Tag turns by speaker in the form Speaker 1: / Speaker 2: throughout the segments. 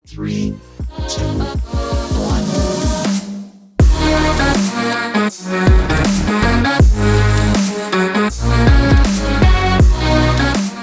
Speaker 1: 3, 2, 1.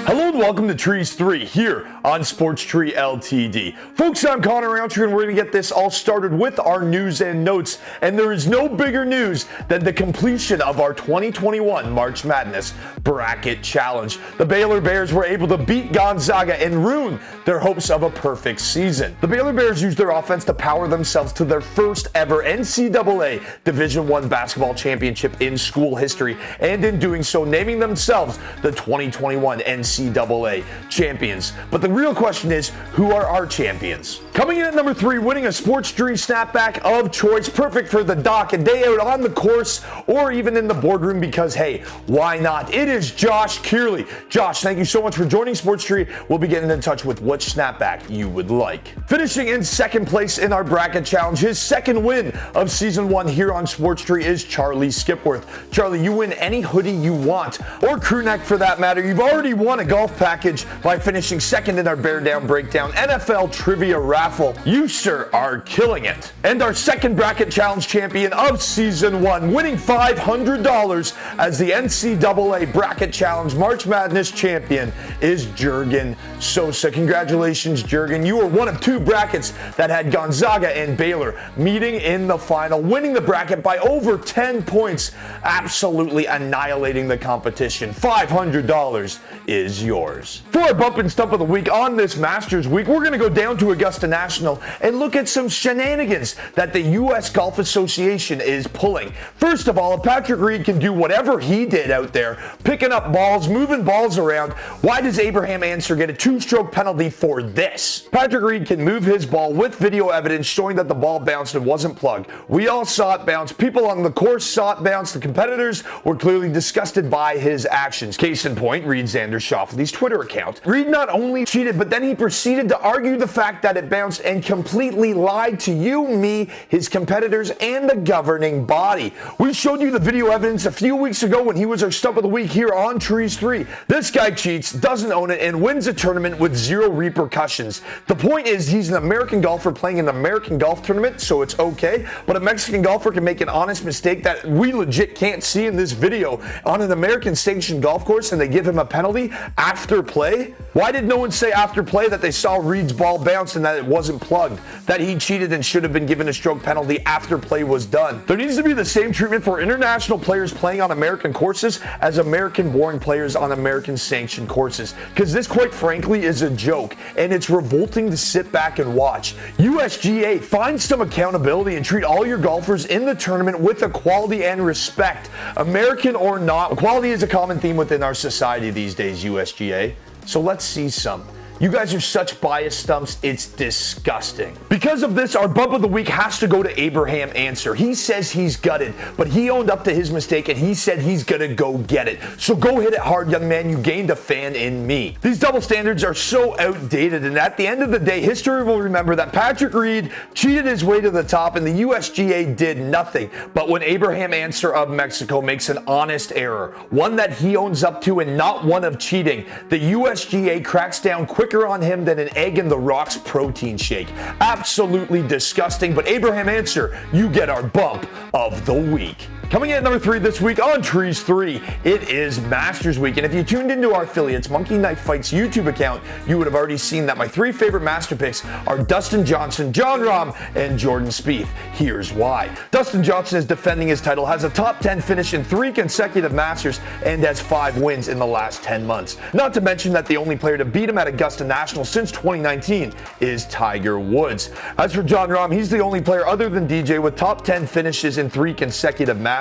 Speaker 2: Hello and welcome to Trees 3 here on Sports Tree Ltd. Folks, I'm Connor Roundtree and we're going to get this all started with our news and notes. And there is no bigger news than the completion of our 2021 March Madness Bracket Challenge. The Baylor Bears were able to beat Gonzaga and ruin their hopes of a perfect season. The Baylor Bears used their offense to power themselves to their first ever NCAA Division I basketball championship in school history, and in doing so, naming themselves the 2021 NCAA champions. But the real question is, who are our champions? Coming in at number 3, winning a sports dream snapback of choice, perfect for the dock and day out on the course or even in the boardroom, because hey, why not? It is Josh Kearley. Josh, thank you so much for joining Sports Tree. We'll be getting in touch with which snapback you would like. Finishing in second place in our bracket challenge, his second win of season 1 here on Sports Tree is Charlie Skipworth. Charlie, you win any hoodie you want, or crew neck for that matter. You've already won a golf package by finishing second in our Bear Down Breakdown NFL Trivia Raffle. You, sir, are killing it. And our second bracket challenge champion of season 1, winning $500 as the NCAA Bracket Challenge March Madness champion, is Jurgen Sosa. Congratulations, Jurgen. You were one of 2 brackets that had Gonzaga and Baylor meeting in the final, winning the bracket by over 10 points, absolutely annihilating the competition. $500 is yours. For our bump and stump of the week on this Masters week, we're going to go down to Augusta National and look at some shenanigans that the U.S. Golf Association is pulling. First of all, if Patrick Reed can do whatever he did out there, picking up balls, moving balls around, why does Abraham Ancer get a 2-stroke penalty for this? Patrick Reed can move his ball with video evidence showing that the ball bounced and wasn't plugged. We all saw it bounce. People on the course saw it bounce. The competitors were clearly disgusted by his actions. Case in point, Reed Xander Schauffele's Twitter account. Reed not only cheated, but then he proceeded to argue the fact that it bounced and completely lied to you, me, his competitors, and the governing body. We showed you the video evidence a few weeks ago when he was our stump of the week here on Trees 3. This guy cheats, doesn't own it, and wins a tournament with 0 repercussions. The point is, he's an American golfer playing in an American golf tournament, so it's okay, but a Mexican golfer can make an honest mistake that we legit can't see in this video on an American sanctioned golf course, and they give him a penalty after play? Why did no one say after play that they saw Reed's ball bounce and that it wasn't plugged, that he cheated and should have been given a stroke penalty after play was done? There needs to be the same treatment for international players playing on American courses as American-born players on American sanctioned courses, because this, quite frankly, is a joke, and it's revolting to sit back and watch. USGA, find some accountability and treat all your golfers in the tournament with equality and respect, American or not. Equality is a common theme within our society these days, USGA. So let's see some. You guys are such biased stumps, it's disgusting. Because of this, our bump of the week has to go to Abraham Ancer. He says he's gutted, but he owned up to his mistake and he said he's gonna go get it. So go hit it hard, young man. You gained a fan in me. These double standards are so outdated, and at the end of the day, history will remember that Patrick Reed cheated his way to the top and the USGA did nothing. But when Abraham Ancer of Mexico makes an honest error, one that he owns up to and not one of cheating, the USGA cracks down quicker on him than an egg in the rocks protein shake. Absolutely disgusting, but Abraham Ancer, you get our bump of the week. Coming in at number 3 this week on Trees 3, it is Masters Week. And if you tuned into our affiliates Monkey Knife Fights YouTube account, you would have already seen that my 3 favorite Master picks are Dustin Johnson, Jon Rahm, and Jordan Spieth. Here's why. Dustin Johnson is defending his title, has a top 10 finish in 3 consecutive Masters, and has 5 wins in the last 10 months. Not to mention that the only player to beat him at Augusta National since 2019 is Tiger Woods. As for Jon Rahm, he's the only player other than DJ with top 10 finishes in 3 consecutive Masters,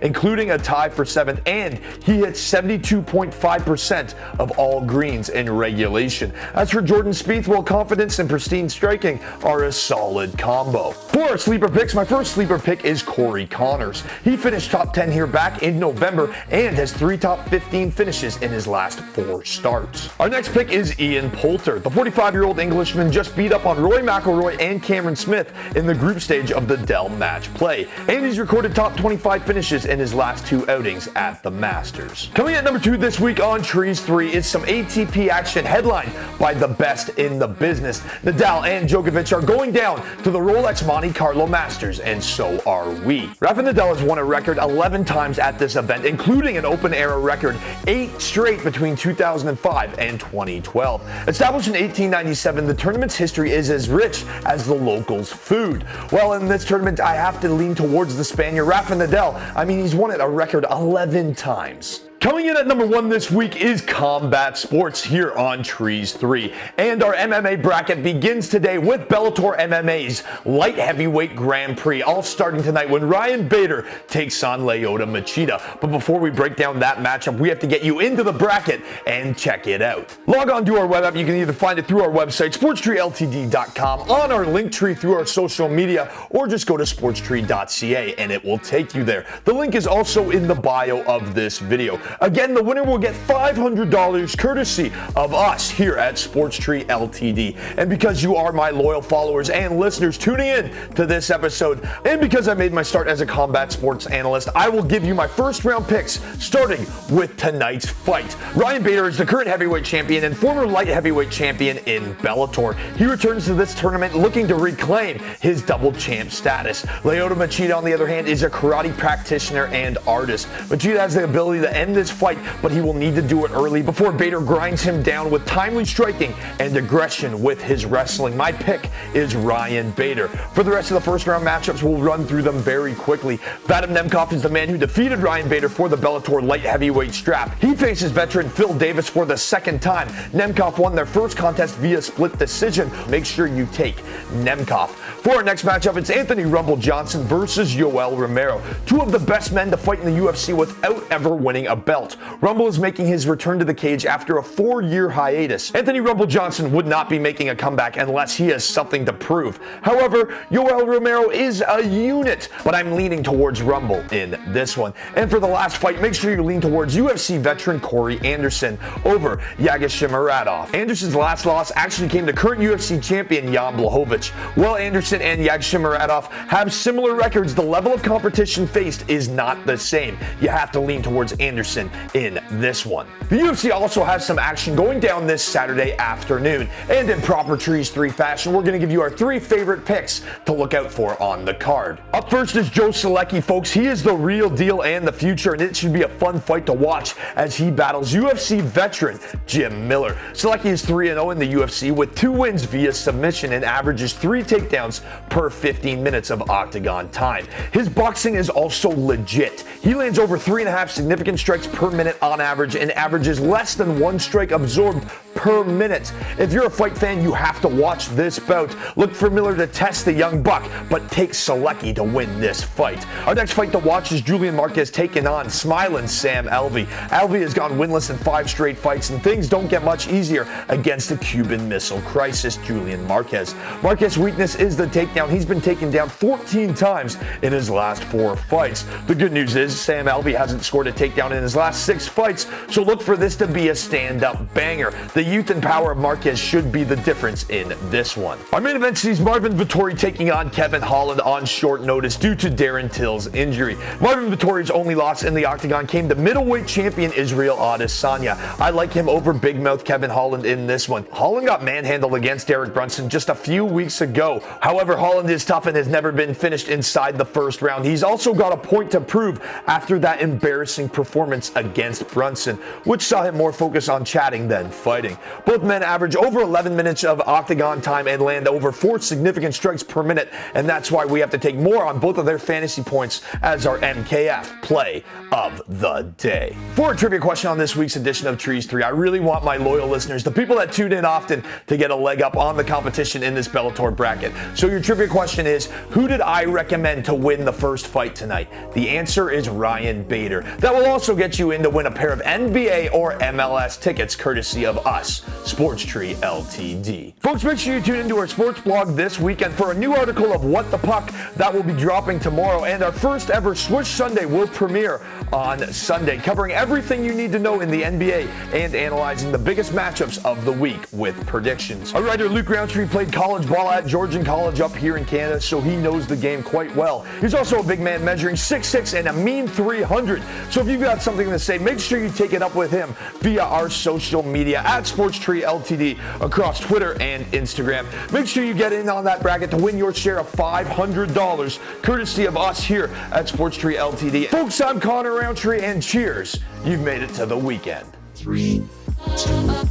Speaker 2: including a tie for 7th, and he hit 72.5% of all greens in regulation. As for Jordan Spieth, well, confidence and pristine striking are a solid combo. For our sleeper picks, my first sleeper pick is Corey Connors. He finished top 10 here back in November and has 3 top 15 finishes in his last 4 starts. Our next pick is Ian Poulter. The 45-year-old Englishman just beat up on Rory McIlroy and Cameron Smith in the group stage of the Dell Match Play, and he's recorded top 25 5 finishes in his last 2 outings at the Masters. Coming at number 2 this week on Trees 3 is some ATP action headlined by the best in the business. Nadal and Djokovic are going down to the Rolex Monte Carlo Masters, and so are we. Rafa Nadal has won a record 11 times at this event, including an open era record 8 straight between 2005 and 2012. Established in 1897, the tournament's history is as rich as the locals' food. Well, in this tournament, I have to lean towards the Spaniard Rafa Nadal. I mean, he's won it a record 11 times. Coming in at number 1 this week is combat sports here on Trees 3. And our MMA bracket begins today with Bellator MMA's light heavyweight Grand Prix, all starting tonight when Ryan Bader takes on Lyoto Machida. But before we break down that matchup, we have to get you into the bracket and check it out. Log on to our web app. You can either find it through our website, sportstreeltd.com, on our link tree through our social media, or just go to sportstree.ca and it will take you there. The link is also in the bio of this video. Again, the winner will get $500 courtesy of us here at Sports Tree Ltd. And because you are my loyal followers and listeners tuning in to this episode, and because I made my start as a combat sports analyst, I will give you my first round picks starting with tonight's fight. Ryan Bader is the current heavyweight champion and former light heavyweight champion in Bellator. He returns to this tournament looking to reclaim his double champ status. Lyoto Machida, on the other hand, is a karate practitioner and artist. Machida has the ability to end this fight, but he will need to do it early before Bader grinds him down with timely striking and aggression with his wrestling. My pick is Ryan Bader. For the rest of the first round matchups, we'll run through them very quickly. Vadim Nemkov is the man who defeated Ryan Bader for the Bellator light heavyweight strap. He faces veteran Phil Davis for the second time. Nemkov won their first contest via split decision. Make sure you take Nemkov. For our next matchup, it's Anthony Rumble Johnson versus Yoel Romero, 2 of the best men to fight in the UFC without ever winning a belt. Rumble is making his return to the cage after a 4-year hiatus. Anthony Rumble Johnson would not be making a comeback unless he has something to prove. However, Yoel Romero is a unit, but I'm leaning towards Rumble in this one. And for the last fight, make sure you lean towards UFC veteran Corey Anderson over Yagshimuradov. Anderson's last loss actually came to current UFC champion Jan Blachowicz. While Anderson and Yagshimuradov have similar records, the level of competition faced is not the same. You have to lean towards Anderson in this one. The UFC also has some action going down this Saturday afternoon, and in proper Trees 3 fashion, we're going to give you our 3 favorite picks to look out for on the card. Up first is Joe Solecki, folks. He is the real deal and the future, and it should be a fun fight to watch as he battles UFC veteran Jim Miller. Solecki is 3-0 in the UFC with 2 wins via submission and averages 3 takedowns per 15 minutes of octagon time. His boxing is also legit. He lands over 3.5 significant strikes per minute on average and averages less than 1 strike absorbed per minute. If you're a fight fan, you have to watch this bout. Look for Miller to test the young buck, but take Solecki to win this fight. Our next fight to watch is Julian Marquez taking on smiling Sam Alvey. Alvey has gone winless in 5 straight fights, and things don't get much easier against the Cuban Missile Crisis, Julian Marquez. Marquez's weakness is the takedown. He's been taken down 14 times in his last 4 fights. The good news is Sam Alvey hasn't scored a takedown in his last 6 fights, so look for this to be a stand-up banger. The youth and power of Marquez should be the difference in this one. Our main event sees Marvin Vettori taking on Kevin Holland on short notice due to Darren Till's injury. Marvin Vettori's only loss in the octagon came to middleweight champion Israel Adesanya. I like him over big mouth Kevin Holland in this one. Holland got manhandled against Derek Brunson just a few weeks ago. However, Holland is tough and has never been finished inside the first round. He's also got a point to prove after that embarrassing performance against Brunson, which saw him more focused on chatting than fighting. Both men average over 11 minutes of octagon time and land over 4 significant strikes per minute, and that's why we have to take more on both of their fantasy points as our MKF play of the day. For a trivia question on this week's edition of Trees 3, I really want my loyal listeners, the people that tune in often, to get a leg up on the competition in this Bellator bracket. So your trivia question is, who did I recommend to win the first fight tonight? The answer is Ryan Bader. That will also get you in to win a pair of NBA or MLS tickets courtesy of us us, Sports Tree LTD. Folks, make sure you tune into our sports blog this weekend for a new article of What the Puck that will be dropping tomorrow, and our first ever Swoosh Sunday will premiere on Sunday, covering everything you need to know in the NBA and analyzing the biggest matchups of the week with predictions. Our writer Luke Roundtree played college ball at Georgian College up here in Canada, so he knows the game quite well. He's also a big man measuring 6'6" and a mean 300. So if you've got something to say, make sure you take it up with him via our social media at Sports Tree LTD across Twitter and Instagram. Make sure you get in on that bracket to win your share of $500, courtesy of us here at Sports Tree LTD. Folks, I'm Connor Roundtree, and cheers, you've made it to the weekend.
Speaker 1: 3, 2,